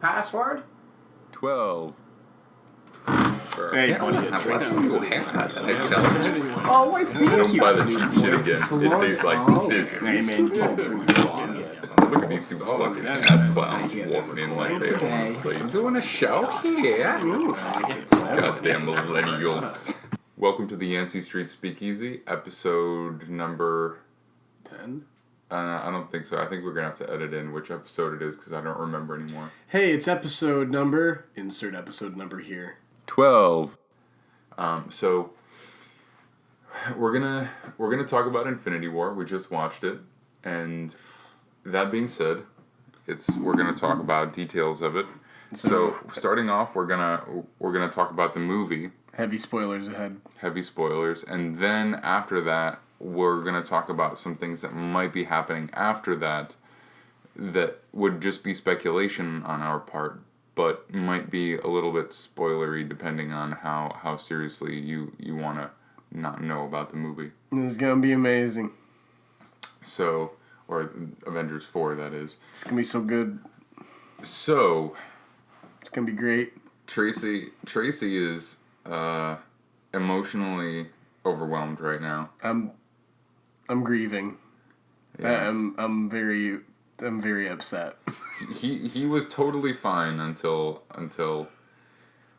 Password? 12. Hey, buddy, Oh, wait, thank you. Buy the cheap shit again. It tastes like this. Hey, man, you can't drink this. Look at these two fucking ass clowns walking in like they own the place. Doing a show here. Goddamn millennials. Welcome to the Yancy St Speakeasy, episode number 10? I don't think so. I think we're going to have to edit in which episode it is because I don't remember anymore. Hey, it's episode number. Insert episode number here. 12. So we're gonna talk about Infinity War. We just watched it, and that being said, we're gonna talk about details of it. So starting off, we're gonna talk about the movie. Heavy spoilers ahead. Heavy spoilers, and then after that, we're gonna talk about some things that might be happening after that would just be speculation on our part, but might be a little bit spoilery depending on how seriously you want to not know about the movie. It's gonna be amazing. So, or Avengers 4, that is. It's gonna be so good. So, it's gonna be great. Tracey is emotionally overwhelmed right now. I'm grieving. Yeah. I'm very upset. He was totally fine until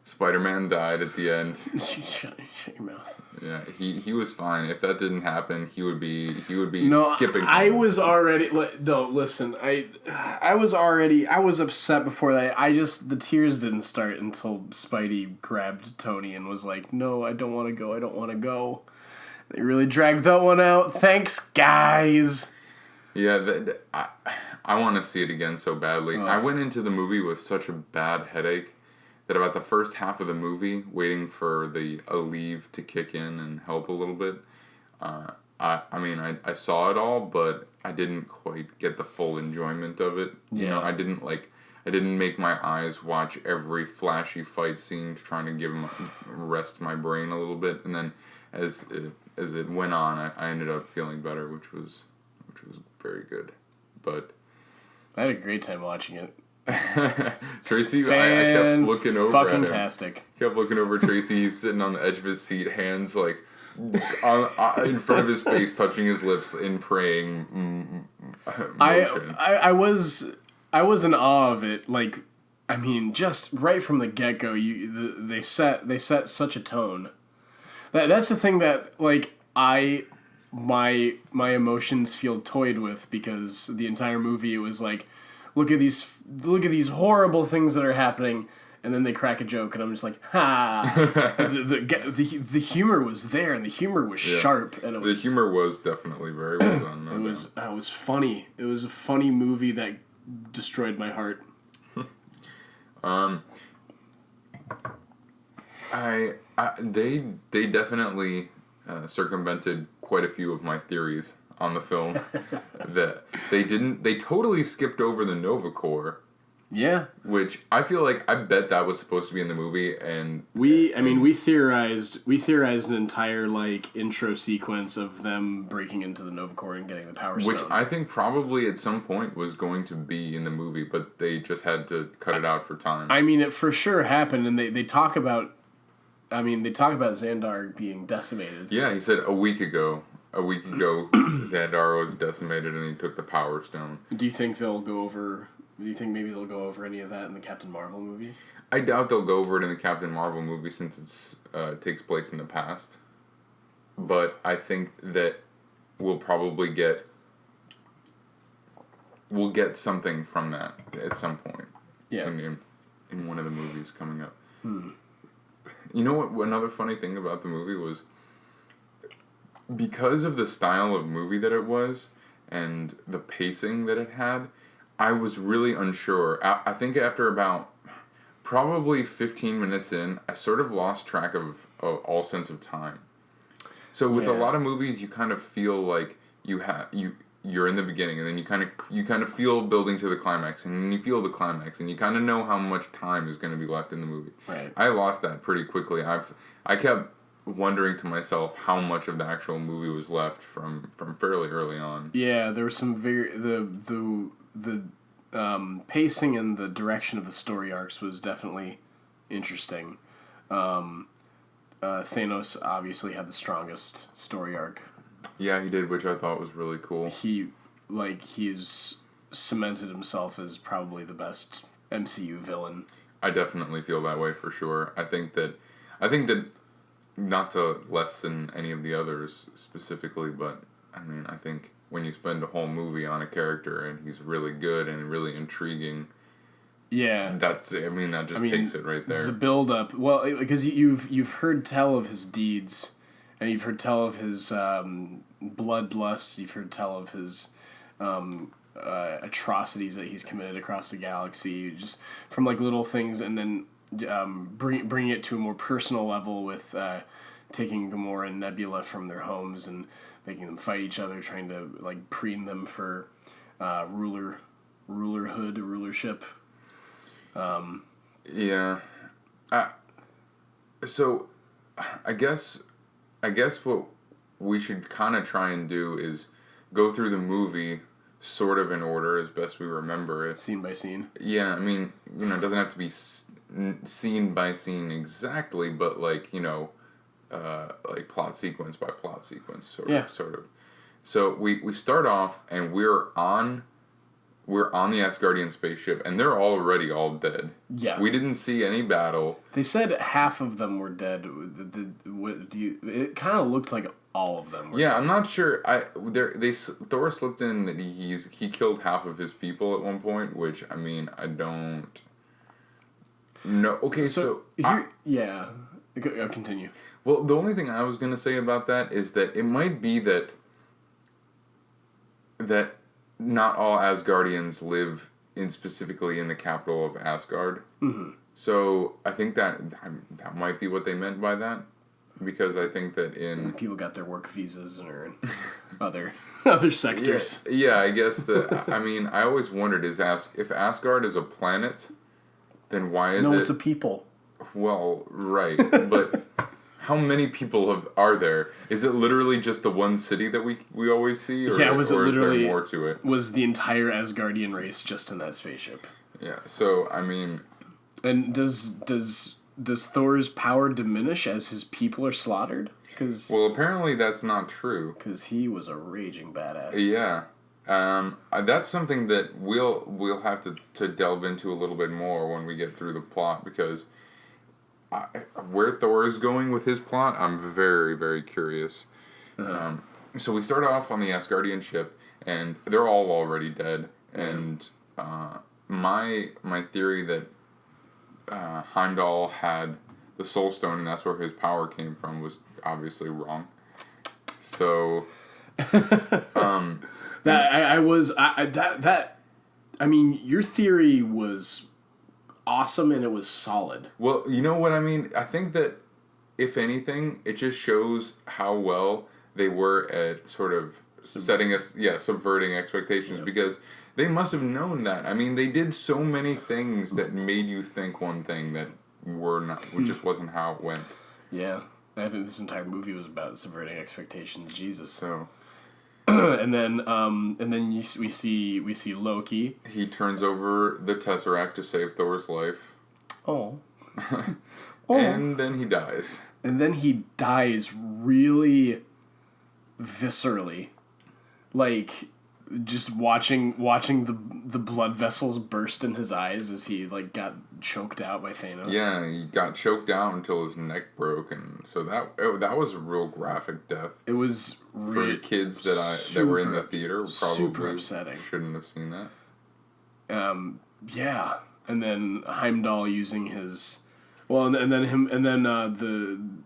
Spider-Man died at the end. Shut your mouth. Yeah, he was fine. If that didn't happen, he would be no, skipping. I was already no. Listen, I was upset before that. The tears didn't start until Spidey grabbed Tony and was like, "No, I don't want to go. I don't want to go." They really dragged that one out. Thanks, guys. Yeah, I want to see it again so badly. I went into the movie with such a bad headache that about the first half of the movie, waiting for the Aleve to kick in and help a little bit, I saw it all, but I didn't quite get the full enjoyment of it. Yeah. You know, I didn't make my eyes watch every flashy fight scene, trying to rest my brain a little bit, and then as it went on, I ended up feeling better, which was very good. But I had a great time watching it. Tracy, I kept looking over at him. Fantastic. Kept looking over Tracy. He's sitting on the edge of his seat, hands like in front of his face, touching his lips in praying motion. I was in awe of it. Like, I mean, just right from the get go, they set such a tone. That's the thing that like my emotions feel toyed with, because the entire movie it was like, look at these horrible things that are happening, and then they crack a joke, and I'm just like, ha. the humor was there, and the humor was sharp, and the humor was definitely very well done. It was funny. It was a funny movie that destroyed my heart. They definitely circumvented quite a few of my theories on the film. That they totally skipped over the Nova Corps. Yeah. Which I feel like, I bet that was supposed to be in the movie, and we theorized an entire like intro sequence of them breaking into the Nova Corps and getting the Power Stone. Which I think probably at some point was going to be in the movie, but they just had to cut it out for time. I mean, it for sure happened, and they talk about Xandar being decimated. Yeah, he said a week ago, Xandar was decimated and he took the Power Stone. Do you think maybe they'll go over any of that in the Captain Marvel movie? I doubt they'll go over it in the Captain Marvel movie since it takes place in the past. But I think that we'll probably get something from that at some point. Yeah. In one of the movies coming up. You know what? Another funny thing about the movie was, because of the style of movie that it was and the pacing that it had, I was really unsure. I think after about probably 15 minutes in, I sort of lost track of all sense of time. So with a lot of movies, you kind of feel like you're in the beginning, and then you kind of feel building to the climax, and then you feel the climax, and you kind of know how much time is going to be left in the movie. Right. I lost that pretty quickly. I kept wondering to myself how much of the actual movie was left from fairly early on. Yeah, there was some very the pacing and the direction of the story arcs was definitely interesting. Thanos obviously had the strongest story arc. Yeah, he did, which I thought was really cool. He's cemented himself as probably the best MCU villain. I definitely feel that way for sure. I think that not to lessen any of the others specifically, but I mean, I think when you spend a whole movie on a character and he's really good and really intriguing, that just takes it right there. The build up, well, because you've heard tell of his deeds, and you've heard tell of his bloodlust. You've heard tell of his atrocities that he's committed across the galaxy, just from like little things, and then bringing it to a more personal level with taking Gamora and Nebula from their homes and making them fight each other, trying to like preen them for rulership. So I guess what we should kind of try and do is go through the movie sort of in order as best we remember it. Scene by scene. Yeah, I mean, it doesn't have to be scene by scene exactly, but like, like plot sequence by plot sequence, sort of. So we start off and we're on the Asgardian spaceship and they're already all dead. Yeah. We didn't see any battle. They said half of them were dead. It kind of looked like all of them were dead. I'm not sure. Thor slipped in that he killed half of his people at one point, which I mean, I don't know. Okay, continue. Well, the only thing I was going to say about that is that it might be that not all Asgardians live specifically in the capital of Asgard. Mm-hmm. So I think that might be what they meant by that, because I think that people got their work visas or other sectors. Yeah, I guess that. I mean, I always wondered if Asgard is a planet, then why is it? No, it's a people. Well, right, but how many people are there? Is it literally just the one city that we always see, or, is there more to it? Was the entire Asgardian race just in that spaceship? Yeah. So I mean, and does Thor's power diminish as his people are slaughtered? Well, apparently that's not true. Because he was a raging badass. Yeah. That's something that we'll have to delve into a little bit more when we get through the plot, because where Thor is going with his plot, I'm very, very curious. Uh-huh. So we start off on the Asgardian ship, and they're all already dead. And my theory that Heimdall had the Soul Stone, and that's where his power came from, was obviously wrong. So, your theory was awesome and it was solid. Well, you know what I mean? I think that, if anything, it just shows how well they were at sort of subverting expectations, because they must have known that. I mean, they did so many things that made you think one thing that just wasn't how it went. Yeah. I think this entire movie was about subverting expectations. Jesus. So, and then we see Loki. He turns over the Tesseract to save Thor's life. Oh. And then he dies. And then he dies really viscerally, like just watching the blood vessels burst in his eyes as he like got choked out by Thanos. Yeah, he got choked out until his neck broke, and so that was a real graphic death. It was for the kids that were in the theater. Probably super upsetting. Shouldn't have seen that. Yeah, and then Heimdall using his, well, and then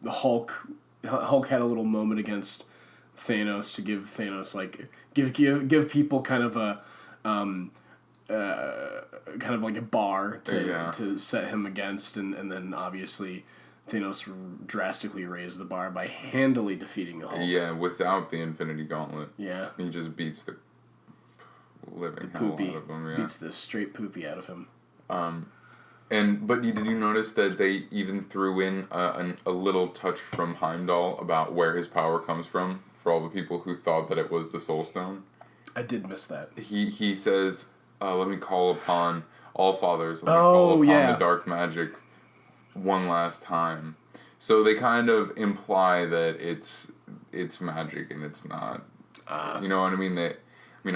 the Hulk had a little moment against Thanos to give Thanos give people kind of a kind of like a bar to set him against, and then obviously Thanos drastically raised the bar by handily defeating the Hulk. Yeah, without the Infinity Gauntlet. Yeah, he just beats the living hell out of him. Yeah, beats the straight poopy out of him. But did you notice that they even threw in a little touch from Heimdall about where his power comes from, for all the people who thought that it was the Soul Stone? I did miss that. He says, let me call upon All Fathers. Let me call upon the dark magic one last time. So they kind of imply that it's magic and it's not. You know what I mean?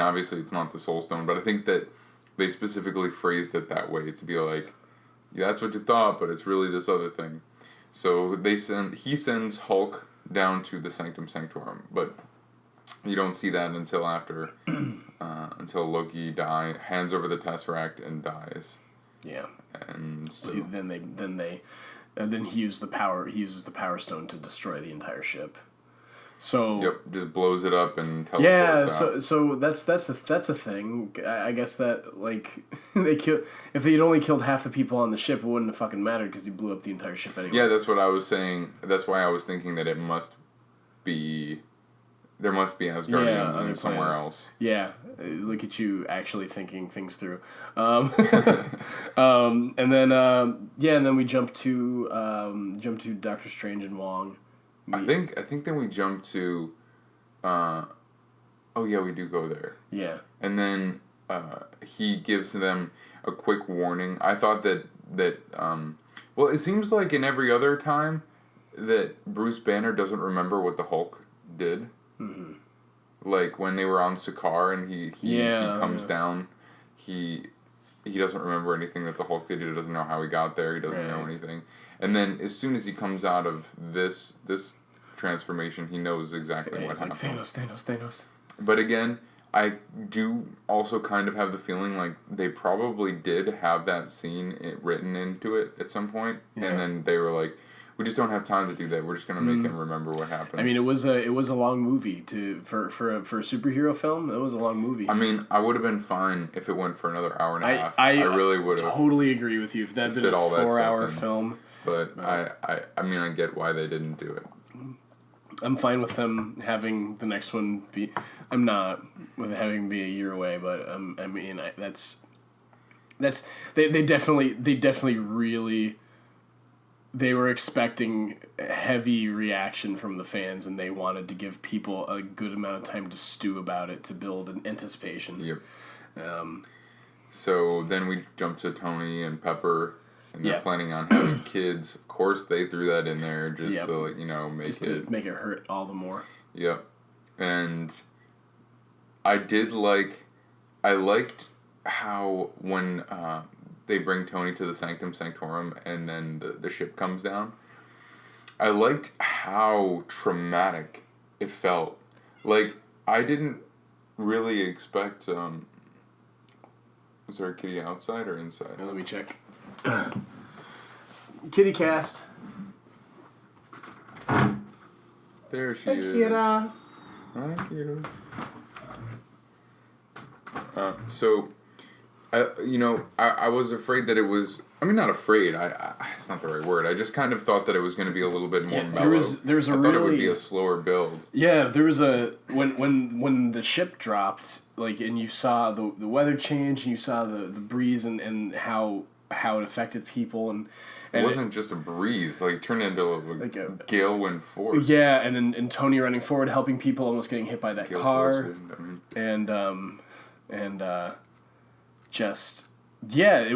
Obviously it's not the Soul Stone, but I think that they specifically phrased it that way to be like, yeah, that's what you thought, but it's really this other thing. So he sends Hulk down to the Sanctum Sanctorum, but you don't see that until after, until Loki hands over the Tesseract and dies. Yeah. And so then he uses the Power Stone to destroy the entire ship. So yep, just blows it up and teleports out. So that's a thing. I guess that like if they had only killed half the people on the ship, it wouldn't have fucking mattered because he blew up the entire ship anyway. Yeah, that's what I was saying. That's why I was thinking that there must be Asgardians somewhere else. Yeah, look at you actually thinking things through. And then we jump to Doctor Strange and Wong. I think then we jump to, we do go there. Yeah. And then he gives them a quick warning. I thought that it seems like in every other time that Bruce Banner doesn't remember what the Hulk did. Mm-hmm. Like when they were on Sakaar and he comes down, he doesn't remember anything that the Hulk did. He doesn't know how he got there. He doesn't know anything. And then as soon as he comes out of this transformation, he knows exactly what happened. Thanos. But again, I do also kind of have the feeling like they probably did have that scene written into it at some point, and then they were like, we just don't have time to do that. We're just gonna make him remember what happened. I mean, it was a long movie for a superhero film. It was a long movie. I mean, I would have been fine if it went for another hour and a half. I really would have. Totally agree with you. If that had been a 4-hour film. But I get why they didn't do it. I'm fine with them having the next one be. I'm not with it having be a year away, but they definitely really. They were expecting heavy reaction from the fans, and they wanted to give people a good amount of time to stew about it to build an anticipation. Yep. So then we jump to Tony and Pepper, and they're planning on having kids. Of course, they threw that in there just to make it hurt all the more. Yep. And I liked how when they bring Tony to the Sanctum Sanctorum and then the ship comes down, I liked how traumatic it felt. Like, I didn't really expect... was there a kitty outside or inside? Let me check. Kitty cast. There she is. Kira. Hi, Kira. So... I was afraid that it was... I mean, not afraid. It's not the right word. I just kind of thought that it was going to be a little bit more mellow. I thought it would be a slower build. Yeah, there was a... When the ship dropped, like, and you saw the weather change, and you saw the breeze and how it affected people, and it wasn't just a breeze. Like, it turned into a gale wind force. Yeah, and Tony running forward, helping people, almost getting hit by that car. It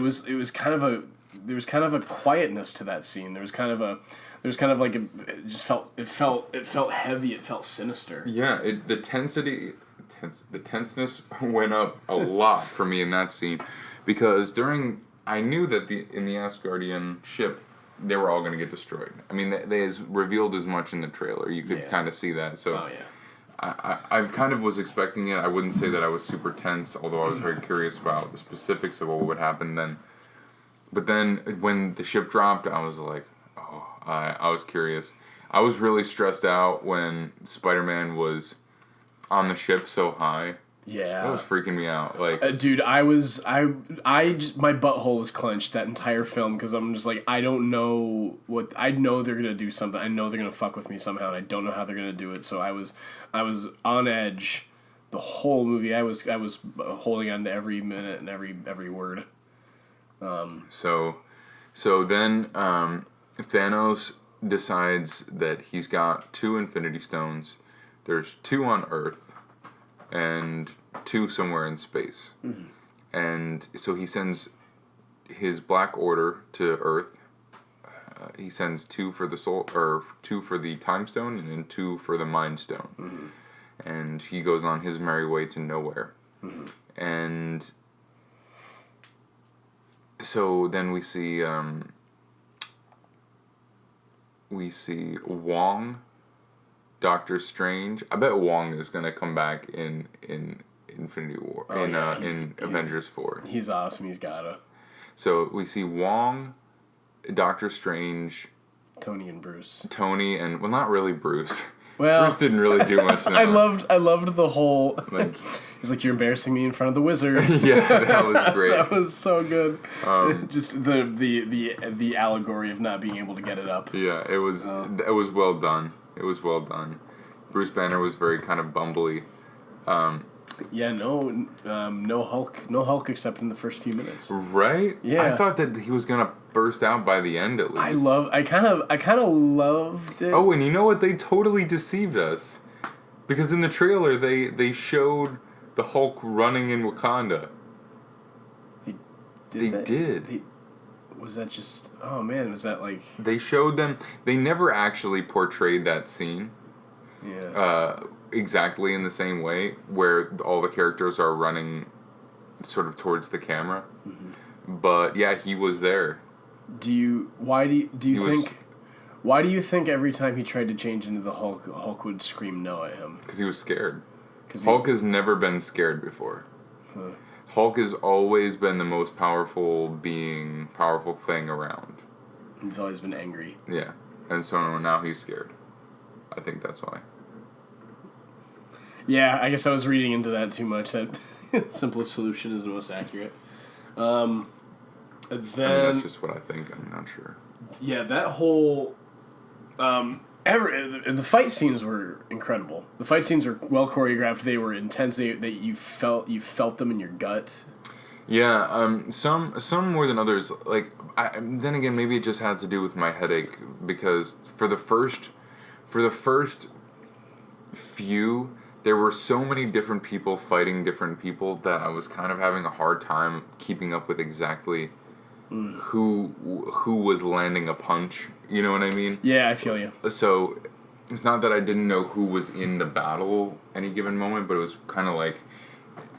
was kind of a quietness to that scene. It felt heavy. It felt sinister. Yeah, the tenseness went up a lot for me in that scene, because I knew that in the Asgardian ship they were all going to get destroyed. I mean, they revealed as much in the trailer. You could kind of see that. So. Oh, yeah. I kind of was expecting it. I wouldn't say that I was super tense, although I was very curious about the specifics of what would happen then. But then when the ship dropped, I was like, I was curious. I was really stressed out when Spider-Man was on the ship so high. Yeah. That was freaking me out. Like, dude, my butthole was clenched that entire film, because I'm just like, I don't know I know they're going to do something. I know they're going to fuck with me somehow, and I don't know how they're going to do it. So I was on edge the whole movie. I was holding on to every minute and every word. So then Thanos decides that he's got 2 Infinity Stones. There's 2 on Earth and 2 somewhere in space. Mm-hmm. And so he sends his Black Order to Earth. He sends 2 for the soul, or 2 for the Time Stone, and then 2 for the Mind Stone. Mm-hmm. And he goes on his merry way to nowhere. Mm-hmm. And so then we see Wong, Doctor Strange. I bet Wong is gonna come back in Infinity War, in Avengers 4. He's awesome. He's gotta. So we see Wong, Doctor Strange, Tony and Bruce. Tony, and well, not really Bruce. Well, Bruce didn't really do much. I loved the whole. Like, he's like, "You're embarrassing me in front of the wizard." Yeah, that was great. That was so good. Just the allegory of not being able to get it up. Yeah, it was well done. It was well done. Bruce Banner was very kind of bumbly. Yeah, no Hulk except in the first few minutes. Right? Yeah. I thought that he was gonna burst out by the end at least. I kind of loved it. Oh, and you know what? They totally deceived us. Because in the trailer they showed the Hulk running in Wakanda. They did. Was that just... Oh, man, was that like... They showed them... They never actually portrayed that scene. Yeah. Exactly in the same way, where all the characters are running sort of towards the camera. Mm-hmm. But, yeah, he was there. Why do you think every time he tried to change into the Hulk would scream no at him? Because he was scared. Hulk has never been scared before. Huh. Hulk has always been the most powerful thing around. He's always been angry. Yeah. And so now he's scared. I think that's why. Yeah, I guess I was reading into that too much. That simplest solution is the most accurate. Then that's just what I think. I'm not sure. Yeah, that whole... the fight scenes were incredible. The fight scenes were well choreographed. They were intense. That you felt them in your gut. Yeah, some more than others. Like, then again, maybe it just had to do with my headache, because for the first few, there were so many different people fighting different people that I was kind of having a hard time keeping up with exactly who was landing a punch. You know what I mean? Yeah, I feel you. So it's not that I didn't know who was in the battle any given moment, but it was kind of like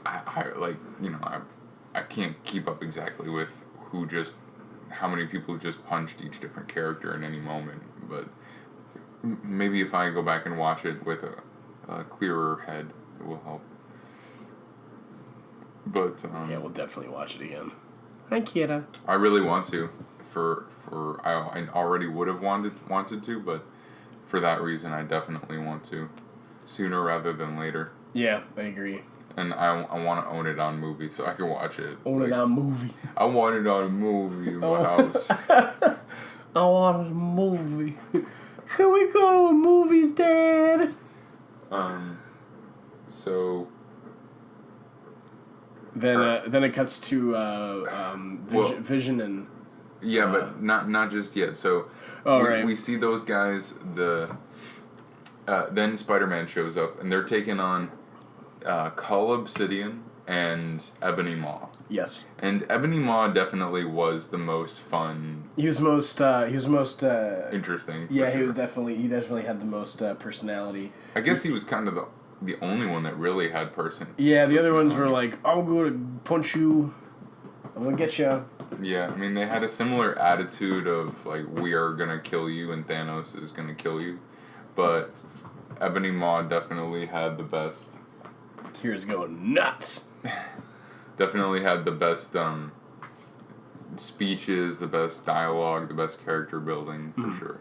I can't keep up exactly with how many people just punched each different character in any moment. But maybe if I go back and watch it with a clearer head, it will help. But yeah, we'll definitely watch it again. Hi, Kira. I really want to. I already would have wanted to, but for that reason, I definitely want to, sooner rather than later. Yeah, I agree. And I want to own it on movie so I can watch it. Own it on movie. I want it on a movie in my house. I want a movie. Can we go to movies, Dad? So. Then it cuts to Vision and. Yeah, but not just yet. So. Right. We see those guys. Then Spider-Man shows up, and they're taking on Cull Obsidian and Ebony Maw. Yes. And Ebony Maw definitely was the most fun. He was most interesting. Yeah, sure. he definitely had the most personality. I guess he was kind of the only one that really had person. Yeah, the other ones were like, I'm going to punch you. I'm going to get you. Yeah, I mean, they had a similar attitude of, like, we are going to kill you and Thanos is going to kill you. But Ebony Maw definitely had the best. Kira's going nuts. Definitely had the best speeches, the best dialogue, the best character building, for sure.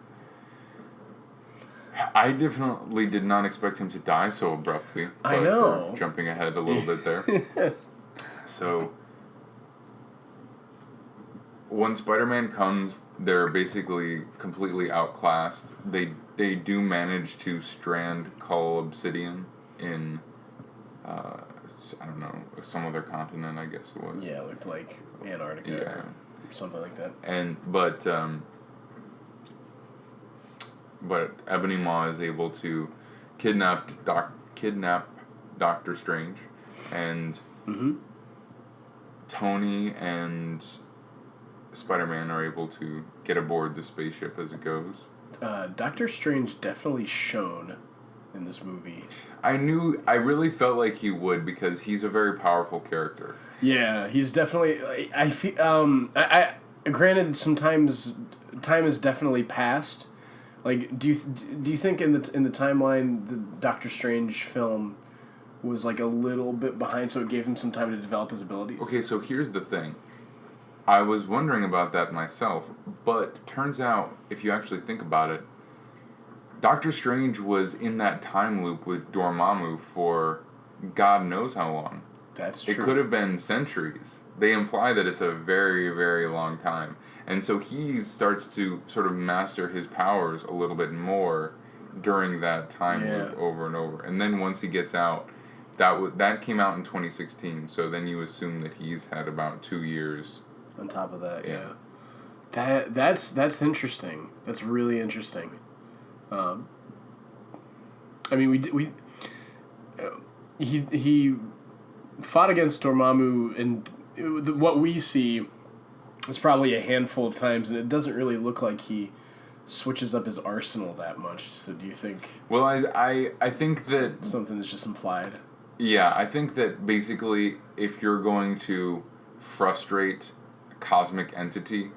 I definitely did not expect him to die so abruptly. I know. Jumping ahead a little bit there. So, when Spider-Man comes, they're basically completely outclassed. They do manage to strand Cull Obsidian in, I don't know, some other continent, I guess it was. Yeah, it looked like Antarctica or something like that. But Ebony Maw is able to kidnap Doctor Strange and Tony and Spider-Man are able to get aboard the spaceship as it goes. Doctor Strange definitely shone in this movie. I really felt like he would because he's a very powerful character. Yeah, he's definitely. I feel. I granted, sometimes time has definitely passed. Like, do you think in the timeline the Doctor Strange film was like a little bit behind, so it gave him some time to develop his abilities? Okay, so here's the thing. I was wondering about that myself, but turns out, if you actually think about it, Doctor Strange was in that time loop with Dormammu for God knows how long. That's true. It could have been centuries. They imply that it's a very, very long time. And so he starts to sort of master his powers a little bit more during that time loop over and over. And then once he gets out, that came out in 2016, so then you assume that he's had about 2 years. On top of that, yeah. That's interesting. That's really interesting. I mean, he fought against Dormammu, and what we see is probably a handful of times, and it doesn't really look like he switches up his arsenal that much. So do you think... Well, I think that... something is just implied. Yeah, I think that basically if you're going to frustrate a cosmic entity,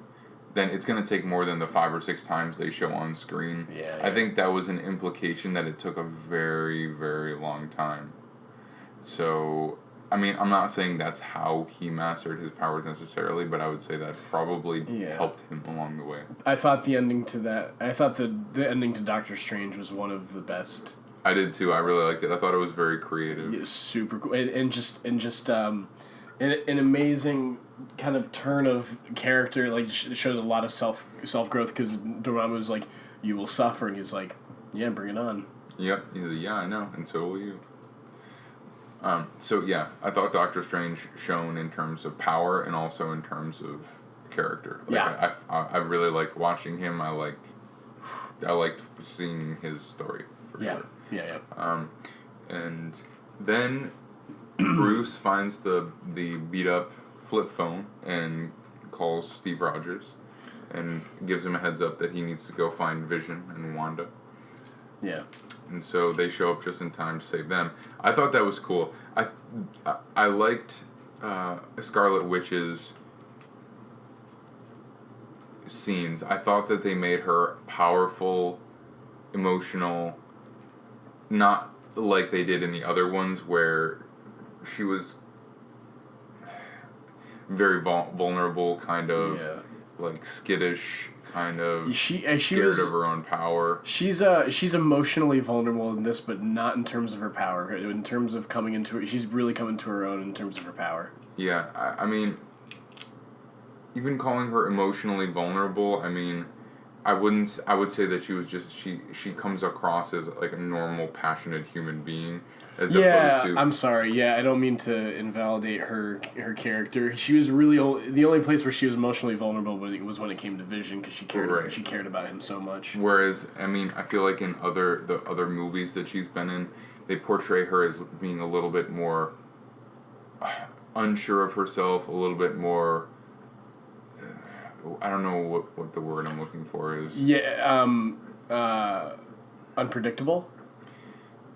then it's going to take more than the 5 or 6 times they show on screen. Yeah. I think that was an implication that it took a very, very long time. So, I mean, I'm not saying that's how he mastered his powers necessarily, but I would say that probably helped him along the way. I thought the ending to the ending to Doctor Strange was one of the best. I did too. I really liked it. I thought it was very creative. It was super cool, and just an amazing kind of turn of character. Like, it shows a lot of self growth, because Dormammu was like, "You will suffer," and he's like, "Yeah, bring it on." Yep. He's like, "Yeah, I know, and so will you." So yeah, I thought Doctor Strange shone in terms of power and also in terms of character. Like, I really liked watching him. I liked seeing his story. For sure. Yeah. And then Bruce finds the beat up flip phone and calls Steve Rogers and gives him a heads up that he needs to go find Vision and Wanda. Yeah. And so they show up just in time to save them. I thought that was cool. I liked Scarlet Witch's scenes. I thought that they made her powerful, emotional, not like they did in the other ones where she was very vulnerable, kind of like skittish, kind of scared of her own power. She's emotionally vulnerable in this, but not in terms of her power. In terms of coming into her, she's really coming to her own in terms of her power. Yeah, I mean, even calling her emotionally vulnerable, I mean, I would say that she was just she comes across as like a normal, passionate human being. As opposed to, I'm sorry. Yeah, I don't mean to invalidate her character. She was really the only place where she was emotionally vulnerable was when it came to Vision, because she cared about him so much. Whereas, I mean, I feel like in the other movies that she's been in, they portray her as being a little bit more unsure of herself, a little bit more. I don't know what the word I'm looking for is. Yeah, unpredictable?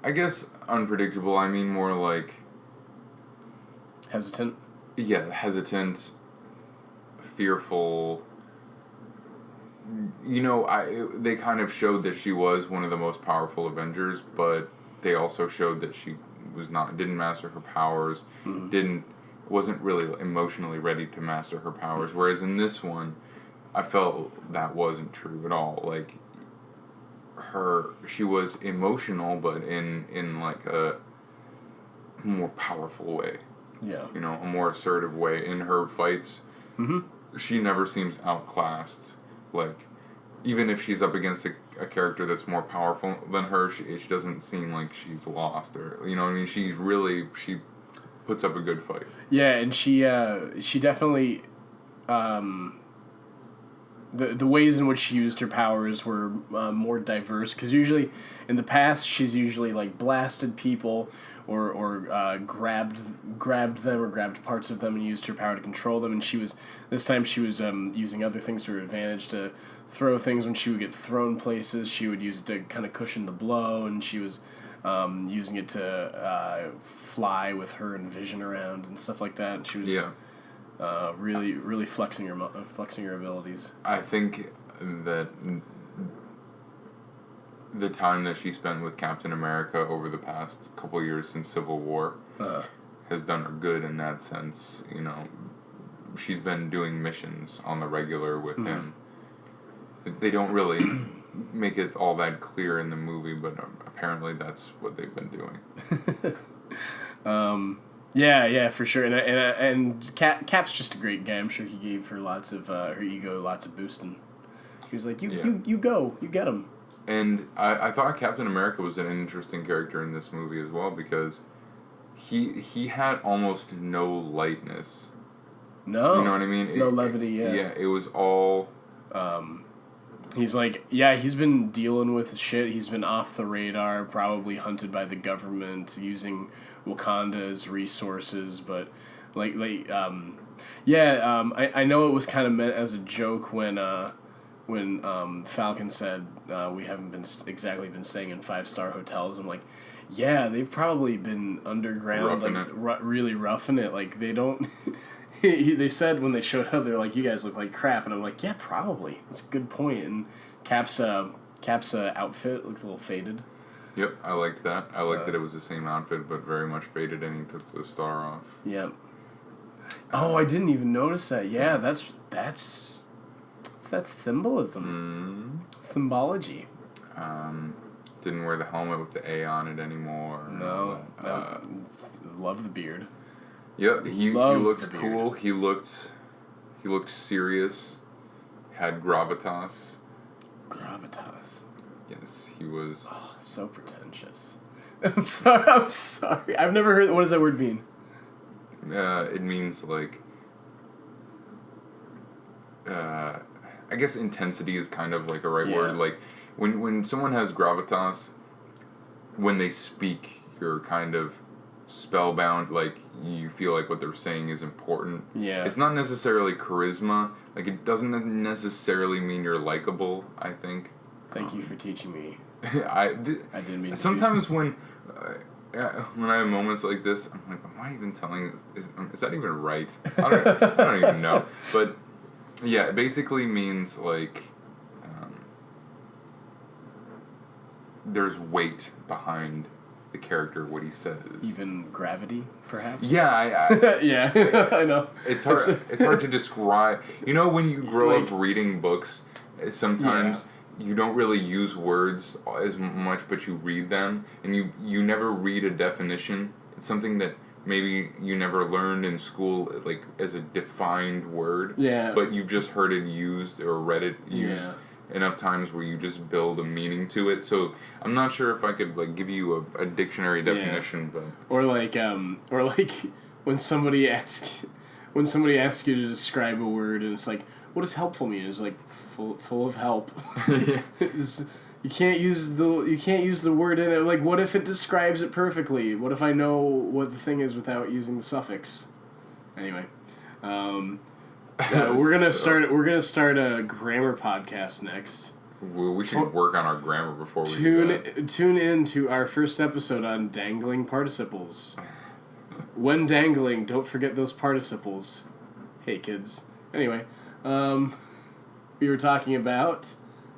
I guess unpredictable, I mean more like... hesitant? Yeah, hesitant, fearful. You know, they kind of showed that she was one of the most powerful Avengers, but they also showed that she didn't master her powers, wasn't really emotionally ready to master her powers. Whereas in this one, I felt that wasn't true at all. Like, she was emotional, but in like a more powerful way. Yeah. You know, a more assertive way. In her fights, she never seems outclassed. Like, even if she's up against a character that's more powerful than her, she doesn't seem like she's lost, or, you know what I mean? She puts up a good fight. Yeah, and she definitely the ways in which she used her powers were more diverse, because usually in the past she's usually like blasted people or grabbed them or grabbed parts of them and used her power to control them, and this time she was using other things to her advantage to throw things. When she would get thrown places, she would use it to kind of cushion the blow, and she was using it to fly with her and Vision around and stuff like that. And she was really flexing her abilities. I think that the time that she spent with Captain America over the past couple years since Civil War has done her good in that sense. You know, she's been doing missions on the regular with him. They don't really make it all that clear in the movie, but apparently that's what they've been doing. Yeah, for sure. And Cap's just a great guy. I'm sure he gave her lots of her ego, lots of boosting. He was like, you go, you get him. And I thought Captain America was an interesting character in this movie as well, because he had almost no lightness. No. You know what I mean? No levity, yeah. Yeah, it was all... He's like, he's been dealing with shit. He's been off the radar, probably hunted by the government, using Wakanda as resources, but I know it was kind of meant as a joke when Falcon said we haven't exactly been staying in 5-star hotels. I'm like, yeah, they've probably been underground, really roughing it. Like, they don't. They said when they showed up, they're like, you guys look like crap, and I'm like, yeah, probably. That's a good point. And Cap's outfit looked a little faded. Yep, I liked that. I liked that it was the same outfit, but very much faded, and he took the star off. Yep. Oh, I didn't even notice that. Yeah, that's symbolism. Symbology. Didn't wear the helmet with the A on it anymore. No. Love the beard. Yeah, he looked cool. He looked serious. Had gravitas. Gravitas. Yes, he was. Oh, so pretentious. I'm sorry. I've never heard. What does that word mean? It means like. I guess intensity is kind of like a right word. Like when someone has gravitas, when they speak, you're kind of spellbound. Like you feel like what they're saying is important. Yeah. It's not necessarily charisma. Like it doesn't necessarily mean you're likable. I think. Thank you for teaching me. I didn't mean. Sometimes when I have moments like this, I'm like, am I even telling? Is that even right? I don't even know. But yeah, it basically means like there's weight behind the character, what he says. Even gravity, perhaps. Yeah, yeah, I know. It's hard. It's hard to describe. You know, when you grow up reading books, sometimes. Yeah. You don't really use words as much, but you read them, and you never read a definition. It's something that maybe you never learned in school, like as a defined word. Yeah. But you've just heard it used or read it used enough times where you just build a meaning to it. So I'm not sure if I could like give you a dictionary definition, but or like when somebody asks you to describe a word, and it's like, what does helpful mean? It's like full of help. You can't use the word in it. Like, what if it describes it perfectly? What if I know what the thing is without using the suffix? Anyway, we're gonna start a grammar podcast next. We should work on our grammar before we tune in to our first episode on dangling participles. When dangling, don't forget those participles. Hey kids. Anyway, we were talking about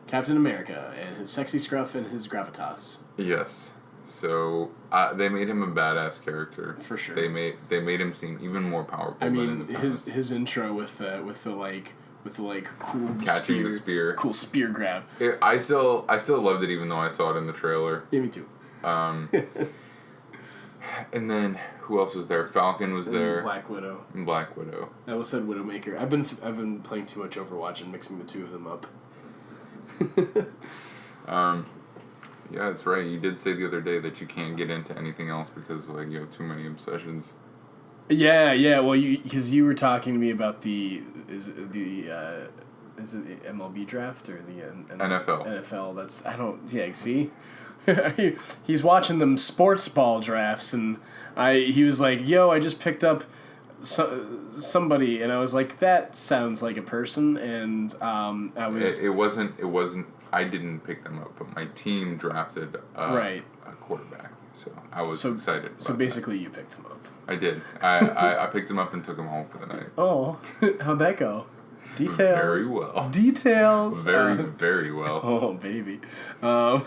Captain America and his sexy scruff and his gravitas. Yes. So they made him a badass character. For sure. They made him seem even more powerful. I mean, than in the past. his intro with the cool catching the spear, cool spear grab. I still loved it even though I saw it in the trailer. Yeah, me too. And then who else was there? Falcon was there. Black Widow. I almost said Widowmaker. I've been playing too much Overwatch and mixing the two of them up. Yeah, that's right. You did say the other day that you can't get into anything else because like you have too many obsessions. Yeah. Well, because you were talking to me about is it the MLB draft or the NFL. NFL. That's I don't. Yeah, see, he's watching them sports ball drafts, and he was like, "Yo, I just picked up somebody," and I was like, "That sounds like a person," and I was. It wasn't. I didn't pick them up, but my team drafted a quarterback, so I was excited. About so basically, you picked him up. I did. I picked him up and took him home for the night. Oh, how'd that go? Details. Very well. Details. Very well. Oh baby, the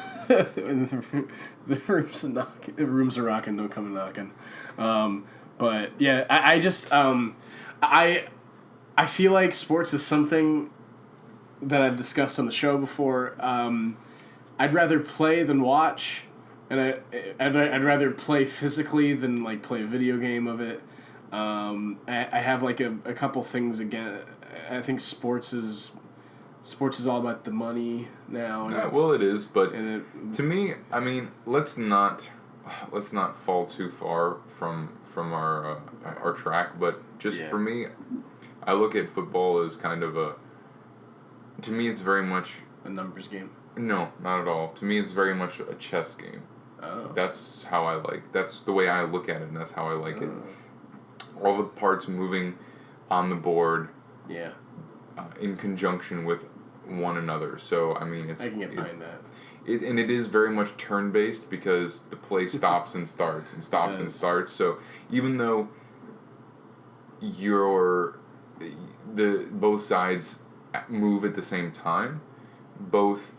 rooms are rocking. Don't come knocking. But yeah, I just I feel like sports is something that I've discussed on the show before. I'd rather play than watch, and I'd rather play physically than like play a video game of it. I have like a couple things again. I think sports is all about the money now. Well, it is, but to me, I mean, let's not fall too far from our track. But just for me, I look at football as kind of to me, it's very much a numbers game. No, not at all. To me, it's very much a chess game. Oh. That's how that's the way I look at it, and that's how I like it. All the parts moving on the board. Yeah. In conjunction with one another. So, I mean, I can get behind that. And it is very much turn-based because the play stops and starts and stops and starts. So, even though both sides move at the same time, both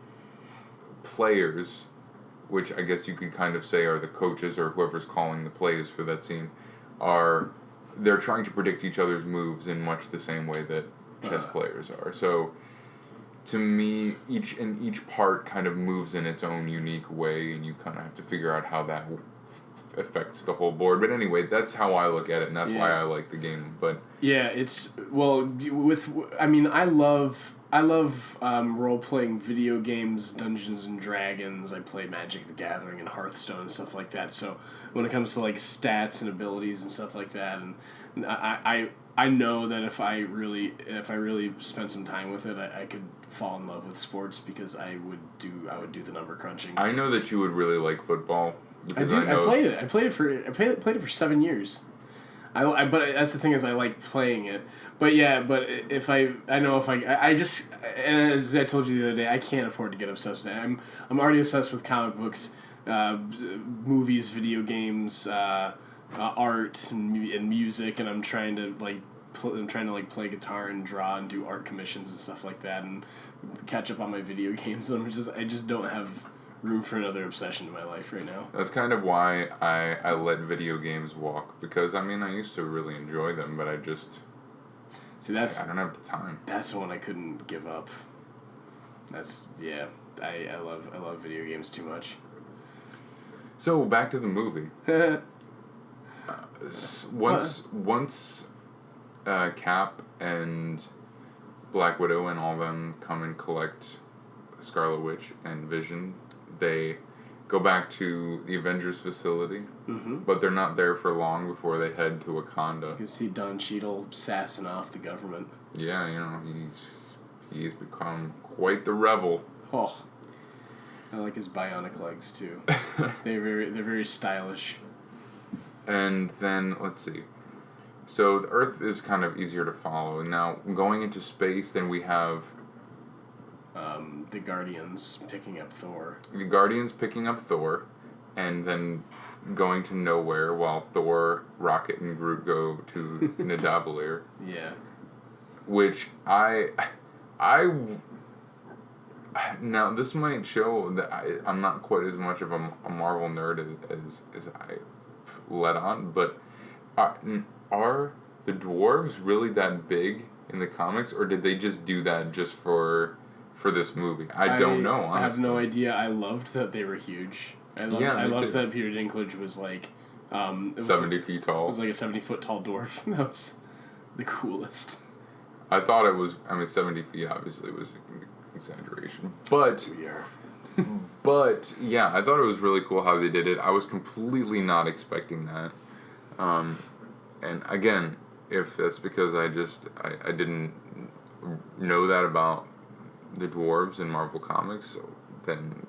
players, which I guess you could kind of say are the coaches or whoever's calling the plays for that team, they're trying to predict each other's moves in much the same way that chess players are. So to me, each part kind of moves in its own unique way, and you kind of have to figure out how that affects the whole board. But anyway, that's how I look at it, and that's why I like the game. But yeah, it's I love role playing video games, Dungeons and Dragons. I play Magic the Gathering and Hearthstone and stuff like that. So when it comes to like stats and abilities and stuff like that, and I know that if I really spent some time with it, I could fall in love with sports because I would do the number crunching. I know that you would really like football. I do. I played it. I played it for 7 years. But that's the thing is I like playing it. But yeah, if I just, and as I told you the other day, I can't afford to get obsessed with that. I'm already obsessed with comic books, movies, video games, art and music, and I'm trying to play guitar and draw and do art commissions and stuff like that, and catch up on my video games. I just don't have room for another obsession in my life right now. That's kind of why I let video games walk, because I mean I used to really enjoy them, but I just I don't have the time. That's the one I couldn't give up. I love video games too much. So back to the movie. Once Cap and Black Widow and all of them come and collect Scarlet Witch and Vision, they go back to the Avengers facility, but they're not there for long before they head to Wakanda. You can see Don Cheadle sassing off the government. Yeah, he's become quite the rebel. Oh, I like his bionic legs too. they're very stylish. And then let's see. So the Earth is kind of easier to follow. Now going into space, then we have the Guardians picking up Thor. The Guardians picking up Thor, and then going to nowhere while Thor, Rocket, and Groot go to Nidavellir. Yeah. Which now this might show that I'm not quite as much of a Marvel nerd as I let on, but are the dwarves really that big in the comics, or did they just do that just for this movie? I don't know, honestly. I have no idea. I loved that they were huge. I loved that Peter Dinklage was like 70 feet tall. It was like a 70-foot tall dwarf. That was the coolest. I thought it was, 70 feet obviously was an exaggeration. But but yeah, I thought it was really cool how they did it. I was completely not expecting that. And again, if that's because I didn't know that about the dwarves in Marvel Comics, then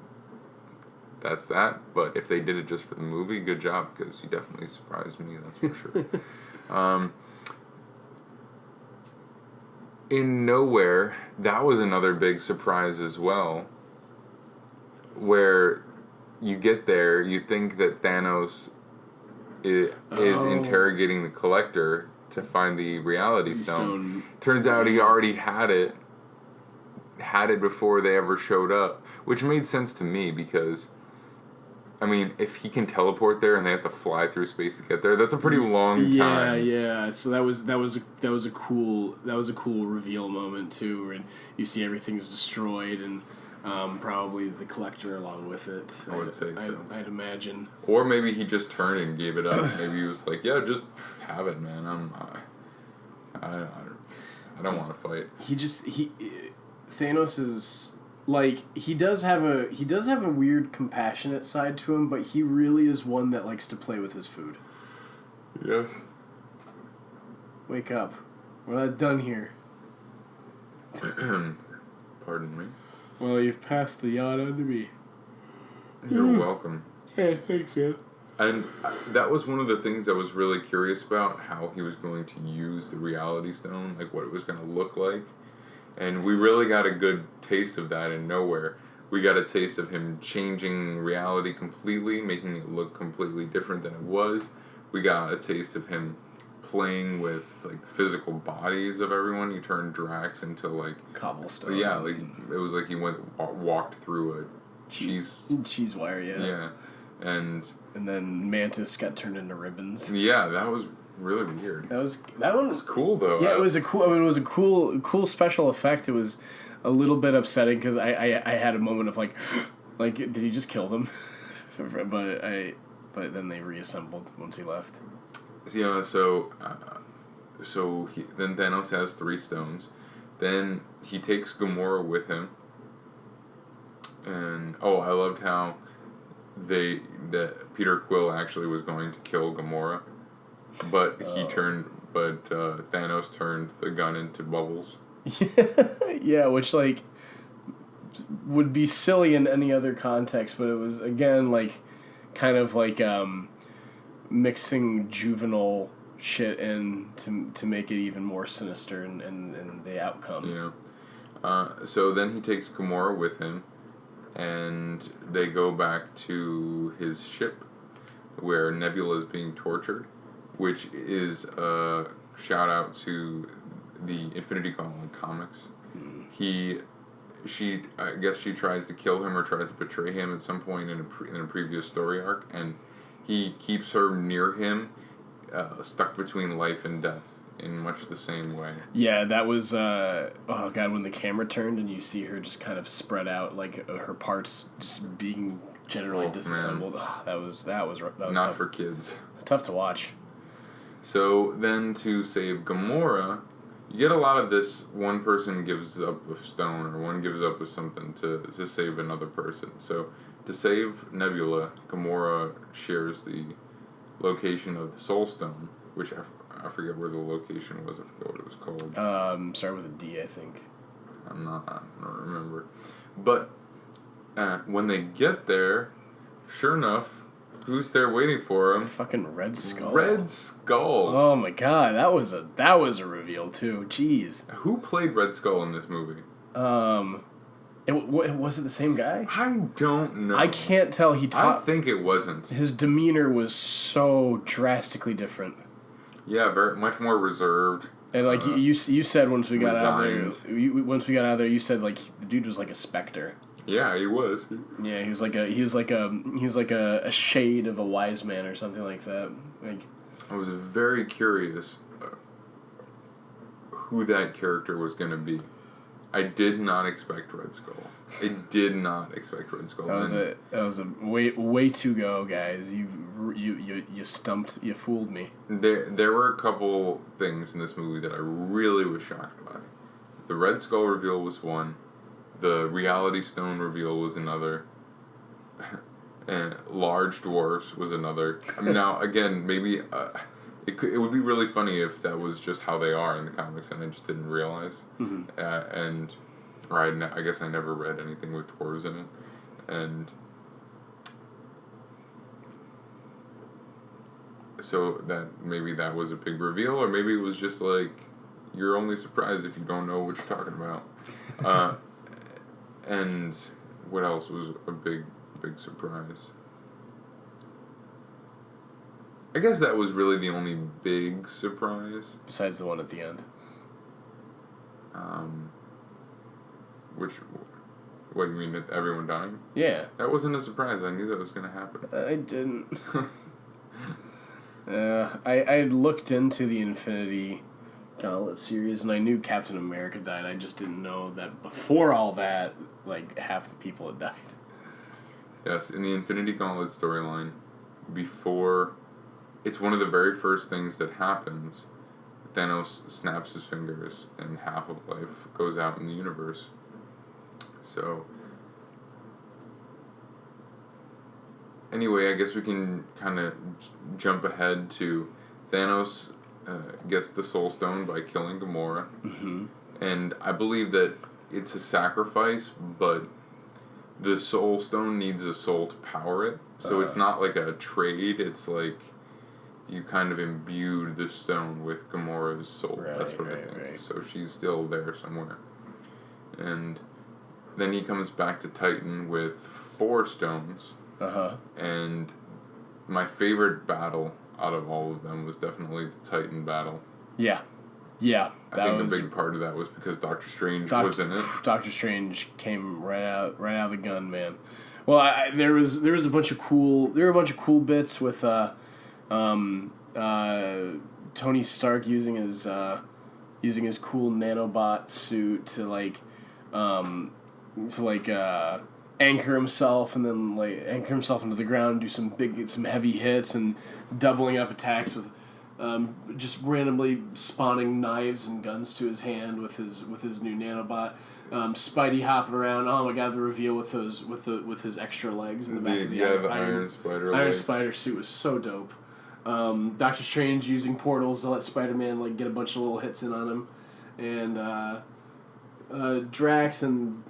that's that. But if they did it just for the movie, good job, because he definitely surprised me, that's for sure. In Nowhere, that was another big surprise as well, where you get there, you think that Thanos is interrogating the Collector to find the Reality Stone. Turns out he already had it before they ever showed up, which made sense to me because, I mean, if he can teleport there and they have to fly through space to get there, that's a pretty long time. Yeah. So that was a cool reveal moment too, and you see everything's destroyed and probably the Collector along with it. I would say so. I'd imagine. Or maybe he just turned and gave it up. Maybe he was like, "Yeah, just have it, man. I don't want to fight." Thanos is like he does have a weird compassionate side to him, but he really is one that likes to play with his food. Yes. Wake up. We're not done here. Pardon me. Well, you've passed the yacht on to me. You're welcome. Yeah, thanks, man. And that was one of the things I was really curious about, how he was going to use the Reality Stone, like what it was going to look like. And we really got a good taste of that in Nowhere. We got a taste of him changing reality completely, making it look completely different than it was. We got a taste of him playing with like the physical bodies of everyone. He turned Drax into like cobblestone. Yeah, like it was like he walked through a cheese wire. Yeah, and then Mantis got turned into ribbons. Yeah, that was really weird. That one was cool though. Yeah, it was a cool special effect. It was a little bit upsetting because I had a moment of like did he just kill them? but then they reassembled once he left. Yeah, then Thanos has 3 stones. Then he takes Gamora with him. And I loved how that Peter Quill actually was going to kill Gamora, but Thanos turned the gun into bubbles. Yeah, which like would be silly in any other context, but it was again like kind of like mixing juvenile shit in to make it even more sinister in the outcome. Yeah. So then he takes Gamora with him, and they go back to his ship where Nebula is being tortured, which is a shout out to the Infinity Gauntlet comics. I guess she tries to kill him or tries to betray him at some point in a previous story arc, and he keeps her near him, stuck between life and death in much the same way. Yeah, that was when the camera turned and you see her just kind of spread out, like her parts just being generally disassembled. That was not tough. For kids. Tough to watch. So then to save Gamora, you get a lot of this. One person gives up a stone or one gives up something to save another person. So to save Nebula, Gamora shares the location of the Soul Stone, which I forget where the location was. I forget what it was called. Start with a D, I think. I don't remember. But when they get there, sure enough, who's there waiting for him? Fucking Red Skull. Red Skull. Oh my god, that was a reveal too. Jeez. Who played Red Skull in this movie? Was it the same guy? I don't know. I can't tell. I think it wasn't. His demeanor was so drastically different. Yeah, very much more reserved. And like you said once we got resigned. out of there, you said like the dude was like a specter. Yeah, he was. Yeah, he was like a shade of a wise man or something like that. Like, I was very curious who that character was going to be. I did not expect Red Skull. I did not expect Red Skull. That was a way to go, guys. You fooled me. There were a couple things in this movie that I really was shocked by. The Red Skull reveal was one. The Reality Stone reveal was another. And large dwarfs was another. I mean, now again, maybe it would be really funny if that was just how they are in the comics and I just didn't realize. I guess I never read anything with dwarves in it, and so that was a big reveal, or maybe it was just like you're only surprised if you don't know what you're talking about. And what else was a big surprise? I guess that was really the only big surprise. Besides the one at the end. What, you mean that everyone dying? Yeah. That wasn't a surprise. I knew that was going to happen. I didn't. I had looked into the Infinity Gauntlet series, and I knew Captain America died. I just didn't know that before all that, like, half the people had died. Yes, in the Infinity Gauntlet storyline, before... It's one of the very first things that happens. Thanos snaps his fingers, and half of life goes out in the universe. So... Anyway, I guess we can kind of jump ahead to Thanos gets the Soul Stone by killing Gamora. Mm-hmm. And I believe that it's a sacrifice, but the Soul Stone needs a soul to power it. So it's not like a trade, it's like you kind of imbued the stone with Gamora's soul. Right, that's what I think. Right. So she's still there somewhere. And then he comes back to Titan with 4 stones. Uh-huh. And my favorite battle out of all of them was definitely the Titan battle. Yeah. Yeah. I think a big part of that was because Doctor Strange was in it. Doctor Strange came right out of the gun, man. Well, there was a bunch of cool bits with Tony Stark using his cool nanobot suit to anchor himself, and then anchor himself into the ground, do some heavy hits, and doubling up attacks with just randomly spawning knives and guns to his hand with his new nanobot. Spidey hopping around. Oh my god, the reveal with his extra legs in the back of the Iron Spider Iron legs. Spider suit was so dope. Doctor Strange using portals to let Spider-Man get a bunch of little hits in on him, and Drax and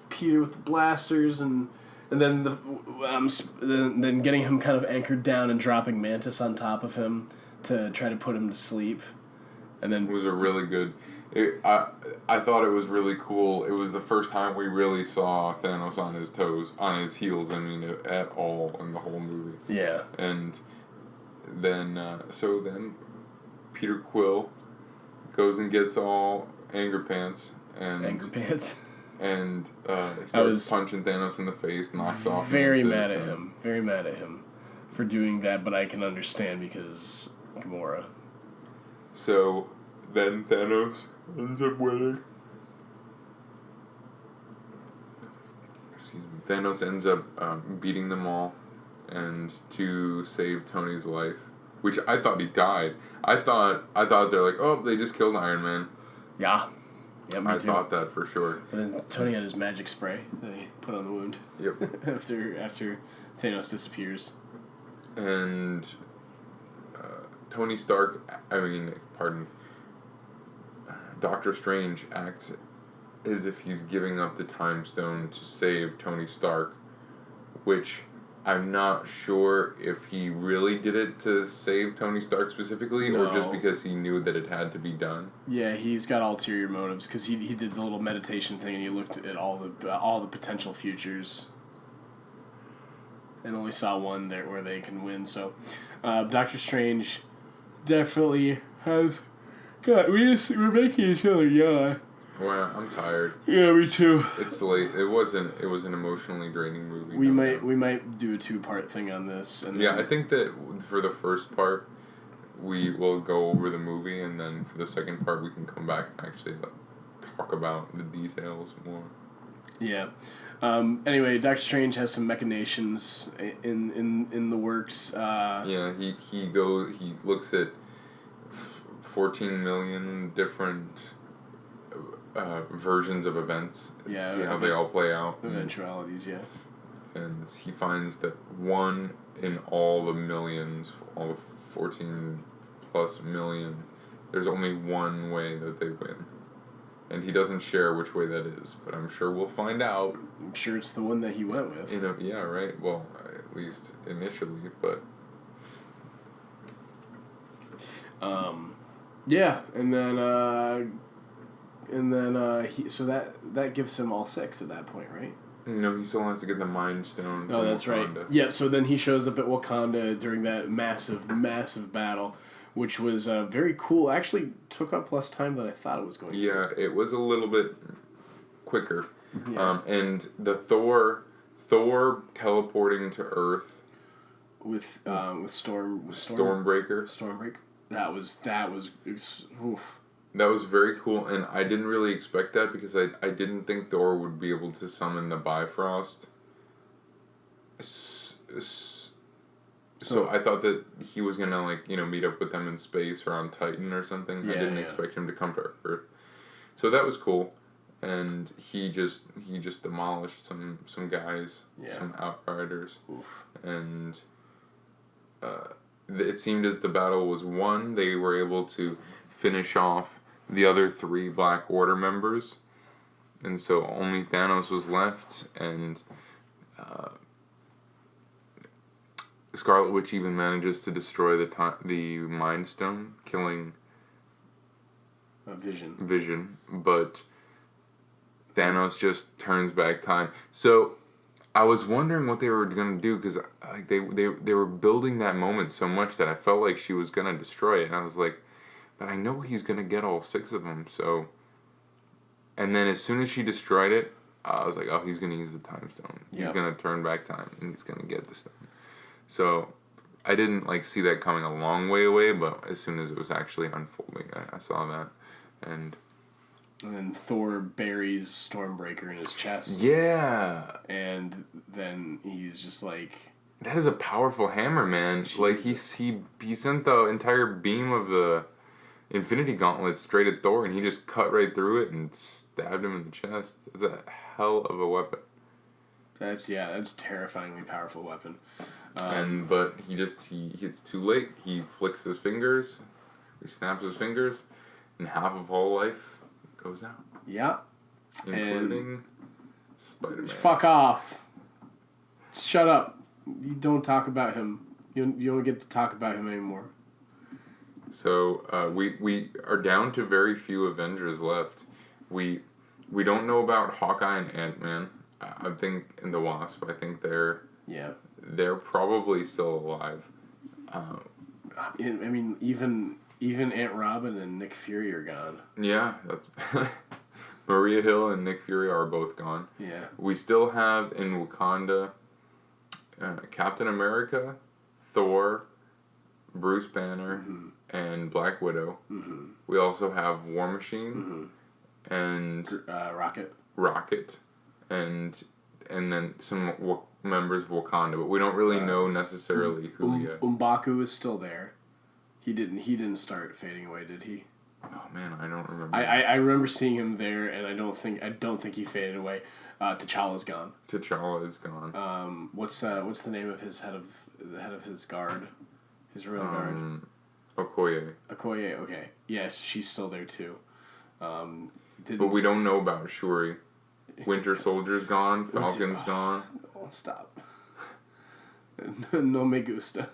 Peter with the blasters, and then then getting him kind of anchored down and dropping Mantis on top of him to try to put him to sleep, and then it was a really good. I thought it was really cool. It was the first time we really saw Thanos on his toes, on his heels. I mean, at all in the whole movie. Yeah. And then Peter Quill goes and gets all anger pants and starts punching Thanos in the face, knocks off. Very mad at him for doing that, but I can understand because Gamora. So then Thanos ends up winning. Thanos ends up beating them all, and to save Tony's life, which I thought he died. I thought they're like, oh, they just killed Iron Man. Yeah. Yeah, me too. I thought that for sure. And then Tony had his magic spray that he put on the wound. Yep. after Thanos disappears. And Tony Stark, Doctor Strange acts as if he's giving up the Time Stone to save Tony Stark, which I'm not sure if he really did it to save Tony Stark specifically, or just because he knew that it had to be done. Yeah, he's got ulterior motives because he did the little meditation thing and he looked at all the potential futures and only saw one there where they can win. So, Doctor Strange definitely has. God, we're making each other yawn. Well, I'm tired. Yeah, me too. It's late. It was an emotionally draining movie. We might do a 2-part thing on this. And I think that for the first part, we will go over the movie, and then for the second part, we can come back and actually talk about the details more. Yeah. Anyway, Doctor Strange has some machinations in the works. He looks at 14 million different versions of events to see how they all play out. Eventualities, yeah. And he finds that one in all the millions, all the 14 plus million, there's only one way that they win. And he doesn't share which way that is, but I'm sure we'll find out. I'm sure it's the one that he went with. Yeah, right. Well, at least initially, but yeah, and then so that gives him all 6 at that point, right? no, he still has to get the Mind Stone. Oh, that's Wakanda. Right. Yeah, so then he shows up at Wakanda during that massive battle, which was very cool. Actually, took up less time than I thought it was going to. Yeah, it was a little bit quicker. Yeah. And the Thor teleporting to Earth with Stormbreaker. That was oof. That was very cool, and I didn't really expect that because I didn't think Thor would be able to summon the Bifrost. So I thought that he was gonna meet up with them in space or on Titan or something. Yeah, I didn't expect him to come to Earth, so that was cool. And he just demolished some guys, some Outriders, and it seemed as the battle was won. They were able to finish off the other 3 Black Order members, and so only Thanos was left, and Scarlet Witch even manages to destroy the Mind Stone, killing Vision, but Thanos just turns back time. So I was wondering what they were gonna do because they were building that moment so much that I felt like she was gonna destroy it, and I was like, but I know he's gonna get all 6 of them. So, and then as soon as she destroyed it, I was like, oh, he's gonna use the Time Stone. He's gonna turn back time, and he's gonna get the stone. So I didn't see that coming a long way away, but as soon as it was actually unfolding, I saw that, and then Thor buries Stormbreaker in his chest. Yeah. And then he's just like, that is a powerful hammer, man. Jesus. He sent the entire beam of the Infinity Gauntlet straight at Thor, and he just cut right through it and stabbed him in the chest. That's a hell of a weapon. That's terrifyingly powerful weapon. But it's too late. He flicks his fingers, he snaps his fingers, and half of all life goes out. Yeah. Including Spider-Man. Fuck off. Shut up. You don't talk about him. You don't get to talk about him anymore. So we are down to very few Avengers left. We don't know about Hawkeye and Ant-Man. I think in the Wasp. I think they're probably still alive. I mean, even Aunt Robin and Nick Fury are gone. Yeah, that's Maria Hill and Nick Fury are both gone. Yeah. We still have in Wakanda Captain America, Thor, Bruce Banner, and Black Widow. Mm-hmm. We also have War Machine and Rocket, and then some members of Wakanda, but we don't really know necessarily who yet. M'Baku is still there. He didn't start fading away, did he? Oh man, I don't remember. I remember seeing him there, and I don't think he faded away. T'Challa's gone. T'Challa is gone. What's the name of the head of his guard, his royal guard? Okoye. Okay. Yes, she's still there too. But we don't know about Shuri. Winter Soldier's gone. Falcon's gone. Oh, stop. No me gusta.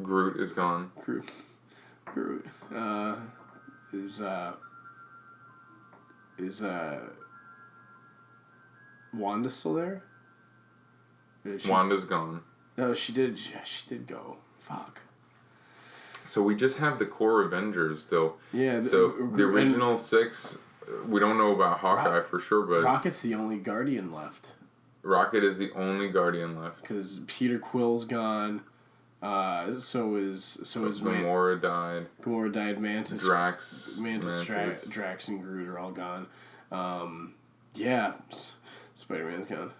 Groot is gone. Groot. Is Wanda still there? Wanda's gone. No, she did go. Fuck. So we just have the core Avengers still. Yeah. So the original 6, we don't know about Hawkeye for sure, but Rocket's the only Guardian left. Rocket is the only Guardian left. Because Peter Quill's gone. So is Gamora died. Gamora died. Mantis, Drax, Drax, and Groot are all gone. Yeah, Spider-Man's gone.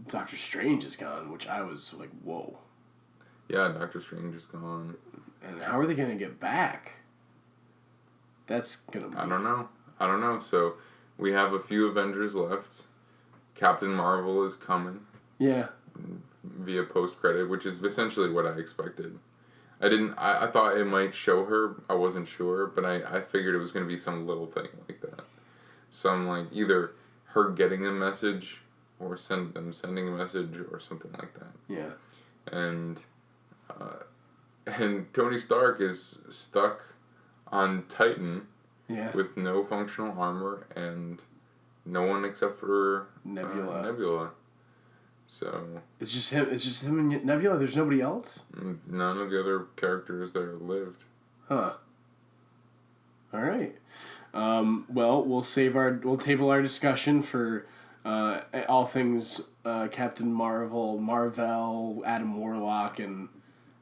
Doctor Strange is gone, which I was like, whoa. Yeah, Doctor Strange is gone. And how are they gonna get back? That's gonna be... I don't know. So we have a few Avengers left. Captain Marvel is coming. Yeah. Via post-credit, which is essentially what I expected. I thought it might show her. I wasn't sure, but I figured it was going to be some little thing like that. Some, like, either her getting a message or sending a message or something like that. Yeah. And Tony Stark is stuck on Titan with no functional armor and no one except for Nebula. So it's just him. It's just him and Nebula. There's nobody else. None of the other characters there lived. Huh. All right. Well, we'll table our discussion for all things Captain Marvel, Adam Warlock, and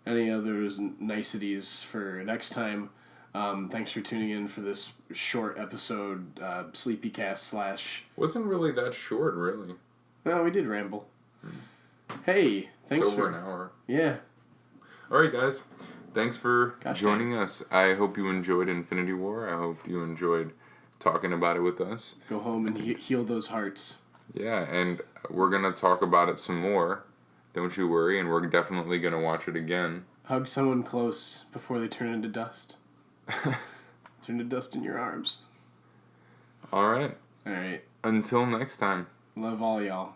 any others niceties for next time. Thanks for tuning in for this short episode, Sleepycast / Wasn't really that short, really. No, we did ramble. Hey, thanks it's over an hour. Yeah. All right, guys. Thanks for joining us. I hope you enjoyed Infinity War. I hope you enjoyed talking about it with us. Go home and heal those hearts. Yeah, and we're going to talk about it some more. Don't you worry, and we're definitely going to watch it again. Hug someone close before they turn into dust. Turn to dust in your arms. All right. All right. Until next time. Love all y'all.